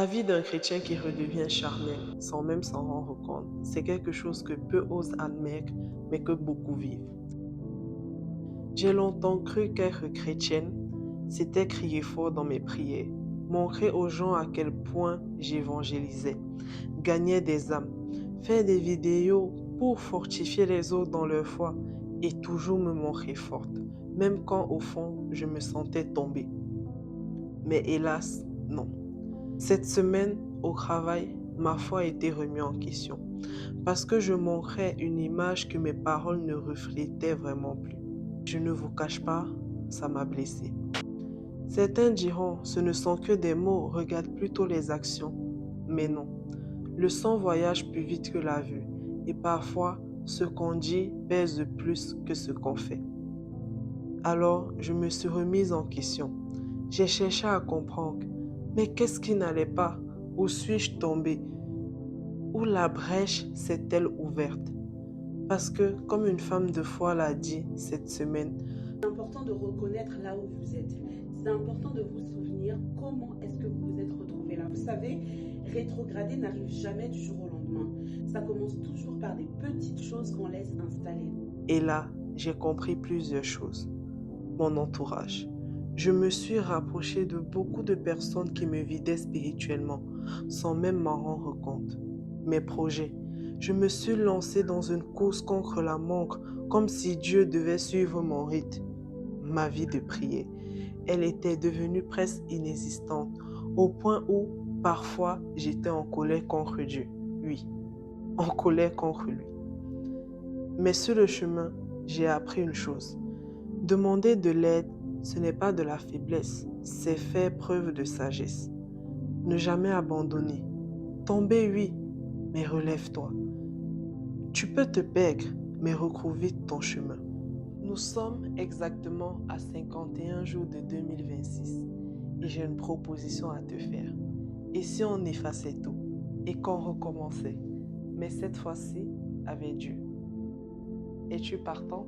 La vie d'un chrétien qui redevient charnel sans même s'en rendre compte, c'est quelque chose que peu osent admettre, mais que beaucoup vivent. J'ai longtemps cru qu'être chrétienne, c'était crier fort dans mes prières, montrer aux gens à quel point j'évangélisais, gagnais des âmes, faire des vidéos pour fortifier les autres dans leur foi et toujours me montrer forte, même quand au fond je me sentais tomber. Mais hélas, non. Cette semaine, au travail, ma foi a été remise en question parce que je montrais une image que mes paroles ne reflétaient vraiment plus. Je ne vous cache pas, ça m'a blessé. Certains diront, ce ne sont que des mots, regarde plutôt les actions. Mais non, le sang voyage plus vite que la vue et parfois, ce qu'on dit pèse plus que ce qu'on fait. Alors, je me suis remise en question. J'ai cherché à comprendre. Mais qu'est-ce qui n'allait pas? Où suis-je tombée? Où la brèche s'est-elle ouverte? Parce que, comme une femme de foi l'a dit cette semaine, c'est important de reconnaître là où vous êtes. C'est important de vous souvenir comment est-ce que vous vous êtes retrouvé là. Vous savez, rétrograder n'arrive jamais du jour au lendemain. Ça commence toujours par des petites choses qu'on laisse installer. Et là, j'ai compris plusieurs choses. Mon entourage. Je me suis rapprochée de beaucoup de personnes qui me vidaient spirituellement, sans même m'en rendre compte. Mes projets. Je me suis lancée dans une course contre la montre, comme si Dieu devait suivre mon rythme. Ma vie de prière. Elle était devenue presque inexistante, au point où, parfois, j'étais en colère contre Dieu. Oui, en colère contre lui. Mais sur le chemin, j'ai appris une chose. Demander de l'aide, ce n'est pas de la faiblesse, c'est faire preuve de sagesse. Ne jamais abandonner. Tomber, oui, mais relève-toi. Tu peux te perdre, mais retrouve vite ton chemin. Nous sommes exactement à 51 jours de 2026 et j'ai une proposition à te faire. Et si on effaçait tout et qu'on recommençait, mais cette fois-ci avec Dieu? Es-tu partant?